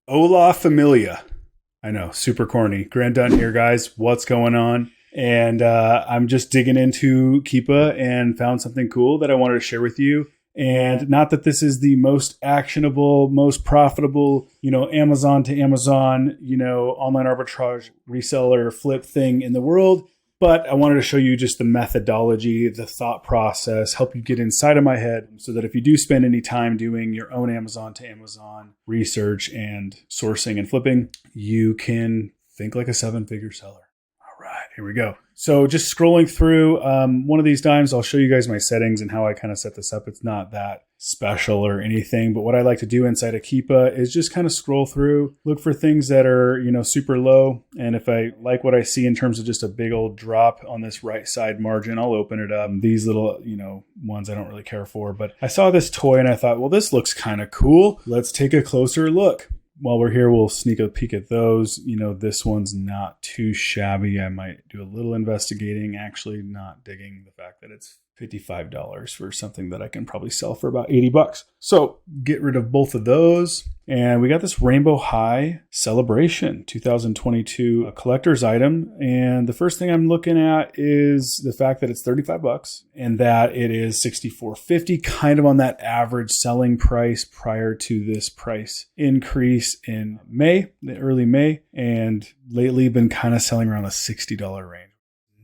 Ola Familia. I know, super corny. Grant Dunn here, guys. What's going on? And I'm just digging into Keepa and found something cool that I wanted to share with you. And not that this is the most actionable, most profitable, Amazon to Amazon, online arbitrage reseller flip thing in the world. But I wanted to show you just the methodology, the thought process, help you get inside of my head so that if you do spend any time doing your own Amazon to Amazon research and sourcing and flipping, you can think like a seven-figure seller. All right, here we go. So just scrolling through one of these times, I'll show you guys my settings and how I kind of set this up. It's not that special or anything, but what I like to do inside of Keepa is just kind of scroll through, look for things that are, super low. And if I like what I see in terms of just a big old drop on this right side margin, I'll open it up. These little, ones I don't really care for, but I saw this toy and I thought, well, this looks kind of cool. Let's take a closer look. While we're here, we'll sneak a peek at those. This one's not too shabby. I might do a little investigating, actually not digging the fact that it's $55 for something that I can probably sell for about $80. So get rid of both of those. And we got this Rainbow High Celebration 2022, a collector's item. And the first thing I'm looking at is the fact that it's $35 and that it is $64.50, kind of on that average selling price prior to this price increase in May, the early May, and lately been kind of selling around the $60 range.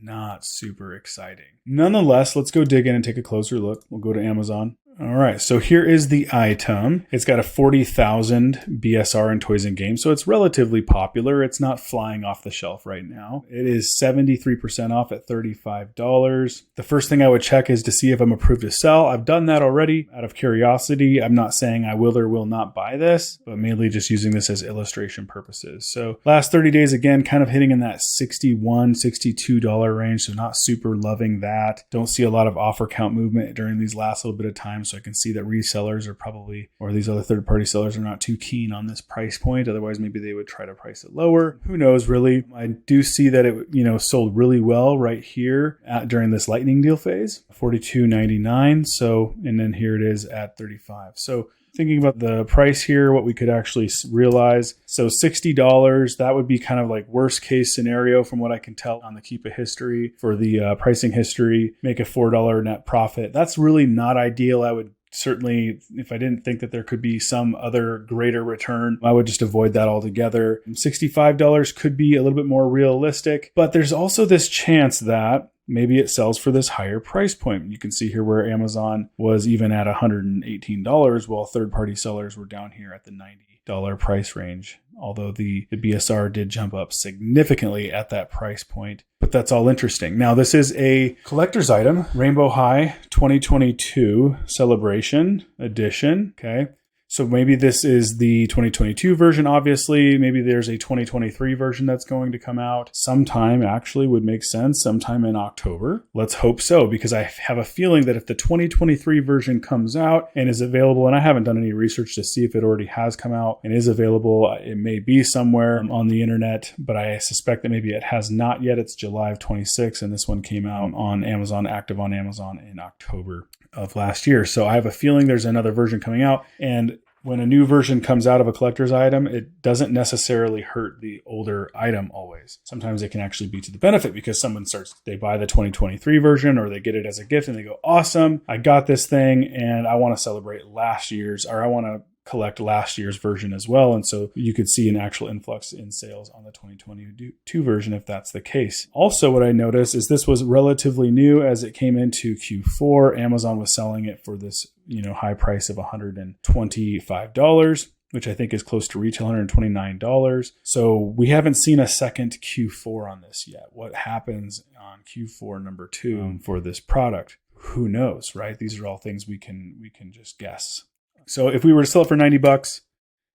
Not super exciting. Nonetheless, let's go dig in and take a closer look. We'll go to Amazon. All right, so here is the item. It's got a 40,000 BSR in Toys and Games, so it's relatively popular. It's not flying off the shelf right now. It is 73% off at $35. The first thing I would check is to see if I'm approved to sell. I've done that already out of curiosity. I'm not saying I will or will not buy this, but mainly just using this as illustration purposes. So last 30 days, again, kind of hitting in that $61, $62 range, so not super loving that. Don't see a lot of offer count movement during these last little bit of time. So I can see that resellers are probably, or these other third-party sellers are not too keen on this price point. Otherwise, maybe they would try to price it lower. Who knows, really? I do see that it, sold really well right here during this lightning deal phase, $42.99. So, and then here it is at $35. So thinking about the price here, what we could actually realize. So $60, that would be kind of like worst case scenario from what I can tell on the Keepa history for the pricing history, make a $4 net profit. That's really not ideal. I would certainly, if I didn't think that there could be some other greater return, I would just avoid that altogether. $65 could be a little bit more realistic, but there's also this chance that maybe it sells for this higher price point. You can see here where Amazon was even at $118, while third-party sellers were down here at the $90 price range. Although the BSR did jump up significantly at that price point. But that's all interesting. Now, this is a collector's item, Rainbow High 2022 Celebration Edition. Okay. So maybe this is the 2022 version, obviously. Maybe there's a 2023 version that's going to come out sometime, actually would make sense, sometime in October. Let's hope so, because I have a feeling that if the 2023 version comes out and is available, and I haven't done any research to see if it already has come out and is available, it may be somewhere on the internet, but I suspect that maybe it has not yet. It's July of 26, and this one came out on Amazon, active on Amazon in October of last year. So I have a feeling there's another version coming out, and when a new version comes out of a collector's item, it doesn't necessarily hurt the older item always. Sometimes it can actually be to the benefit because they buy the 2023 version or they get it as a gift and they go, awesome, I got this thing and I want to celebrate last year's, or I want to collect last year's version as well. And so you could see an actual influx in sales on the 2022 version if that's the case. Also, what I noticed is this was relatively new as it came into Q4. Amazon was selling it for this, high price of $125, which I think is close to retail, $129. So we haven't seen a second Q4 on this yet. What happens on Q4 number 2 for this product? Who knows, right? These are all things we can just guess. So if we were to sell it for $90,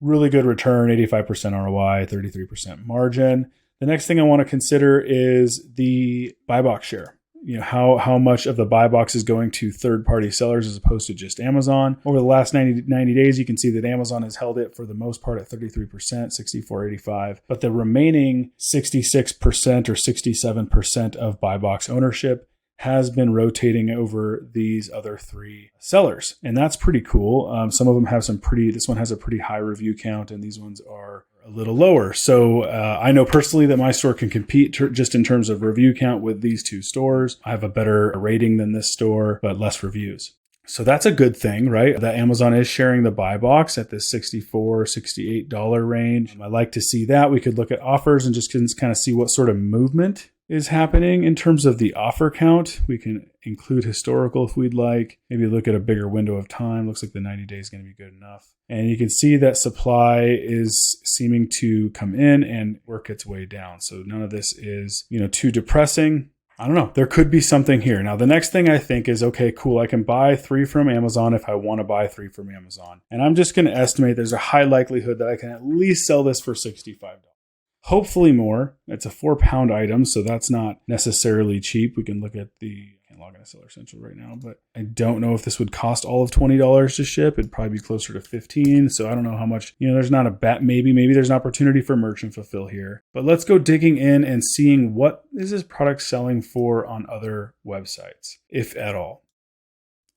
really good return, 85% ROI, 33% margin. The next thing I want to consider is the buy box share. How much of the buy box is going to third-party sellers as opposed to just Amazon. Over the last 90 days, you can see that Amazon has held it for the most part at 33%, 64.85. But the remaining 66% or 67% of buy box ownership has been rotating over these other 3 sellers. And that's pretty cool. Some of them have this one has a pretty high review count, and these ones are a little lower. So I know personally that my store can compete just in terms of review count with these 2 stores. I have a better rating than this store, but less reviews. So that's a good thing, right? That Amazon is sharing the buy box at this $64, $68 range. I like to see that. We could look at offers and just kind of see what sort of movement is happening in terms of the offer count. We can include historical if we'd like. Maybe look at a bigger window of time. Looks like the 90 days is going to be good enough. And you can see that supply is seeming to come in and work its way down. So none of this is, too depressing. I don't know. There could be something here. Now, the next thing I think is, okay, cool. I can buy 3 from Amazon if I want to buy 3 from Amazon. And I'm just going to estimate there's a high likelihood that I can at least sell this for $65. Hopefully more. It's a 4-pound item, so that's not necessarily cheap. We can look at I can't log into Seller Central right now, but I don't know if this would cost all of $20 to ship. It'd probably be closer to $15. So I don't know how much, there's not a bet. Maybe there's an opportunity for merchant fulfill here. But let's go digging in and seeing what is this product selling for on other websites, if at all.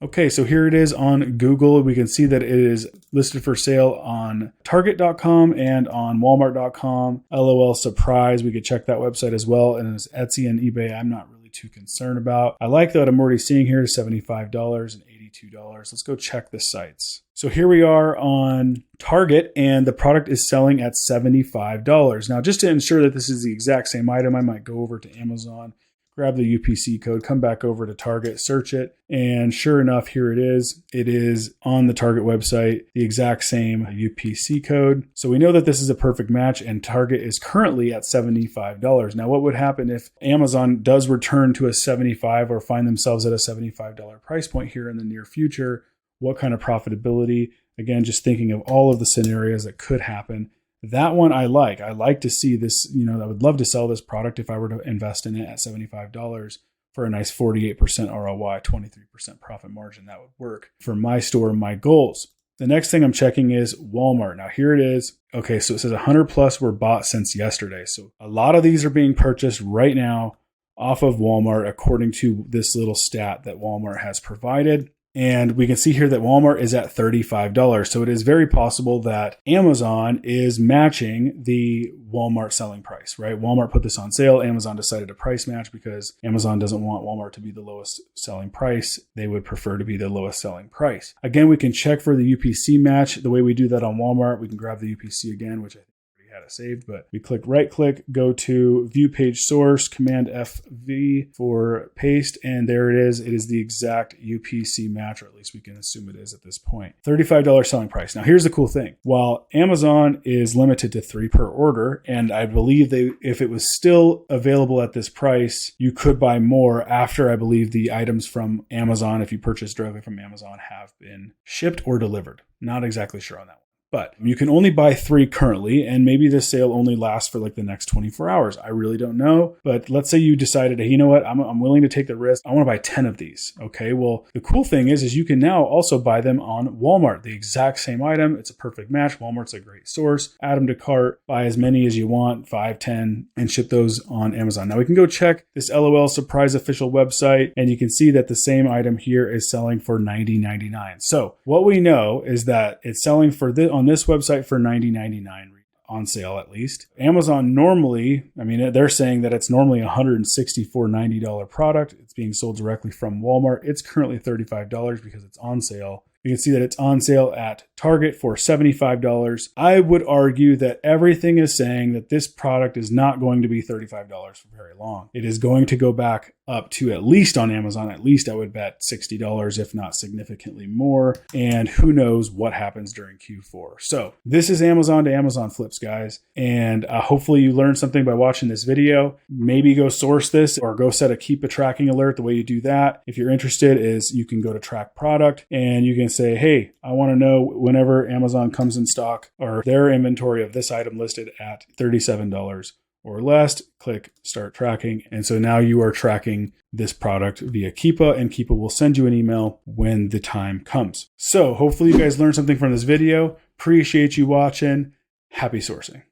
Okay, so here it is on Google. We can see that it is listed for sale on Target.com and on Walmart.com. LOL surprise. We could check that website as well. And it's Etsy and eBay, I'm not really too concerned about. I like that I'm already seeing here $75 and $82. Let's go check the sites. So here we are on Target, and the product is selling at $75. Now, just to ensure that this is the exact same item, I might go over to Amazon, grab the UPC code, come back over to Target, search it, and sure enough, here it is. It is on the Target website, the exact same UPC code. So we know that this is a perfect match, and Target is currently at $75. Now, what would happen if Amazon does return to a $75 or find themselves at a $75 price point here in the near future? What kind of profitability? Again, just thinking of all of the scenarios that could happen. That one I like. I like to see this, I would love to sell this product if I were to invest in it at $75 for a nice 48% ROI, 23% profit margin. That would work for my store, my goals. The next thing I'm checking is Walmart. Now here it is. Okay, so it says 100 plus were bought since yesterday. So a lot of these are being purchased right now off of Walmart, according to this little stat that Walmart has provided. And we can see here that Walmart is at $35. So it is very possible that Amazon is matching the Walmart selling price, right? Walmart put this on sale. Amazon decided to price match because Amazon doesn't want Walmart to be the lowest selling price. They would prefer to be the lowest selling price. Again, we can check for the UPC match. The way we do that on Walmart, we can grab the UPC again, which I think had it saved, but we right click, go to view page source, Command FV for paste, and there it is. It is the exact UPC match, or at least we can assume it is at this point. $35 selling price. Now here's the cool thing. While Amazon is limited to 3 per order, and I believe if it was still available at this price, you could buy more after I believe the items from Amazon, if you purchase directly from Amazon, have been shipped or delivered. Not exactly sure on that one. But you can only buy 3 currently, and maybe this sale only lasts for like the next 24 hours. I really don't know. But let's say you decided, hey, you know what? I'm willing to take the risk. I want to buy 10 of these. Okay, well, the cool thing is you can now also buy them on Walmart. The exact same item. It's a perfect match. Walmart's a great source. Add them to cart, buy as many as you want, 5, 10, and ship those on Amazon. Now we can go check this LOL Surprise official website, and you can see that the same item here is selling for $90.99. So what we know is that it's selling for on this website for $90.99 on sale, at least. Amazon normally, they're saying that it's normally $164.90 product. It's being sold directly from Walmart. It's currently $35 because it's on sale. You can see that it's on sale at Target for $75. I would argue that everything is saying that this product is not going to be $35 for very long. It is going to go back up to, at least on Amazon, at least I would bet $60, if not significantly more. And who knows what happens during Q4. So this is Amazon to Amazon flips, guys. And hopefully you learned something by watching this video. Maybe go source this or go set a keep a tracking alert. The way you do that, if you're interested, is you can go to track product and you can say, hey, I want to know whenever Amazon comes in stock or their inventory of this item listed at $37 or less, click start tracking. And so now you are tracking this product via Keepa, and Keepa will send you an email when the time comes. So hopefully you guys learned something from this video. Appreciate you watching. Happy sourcing.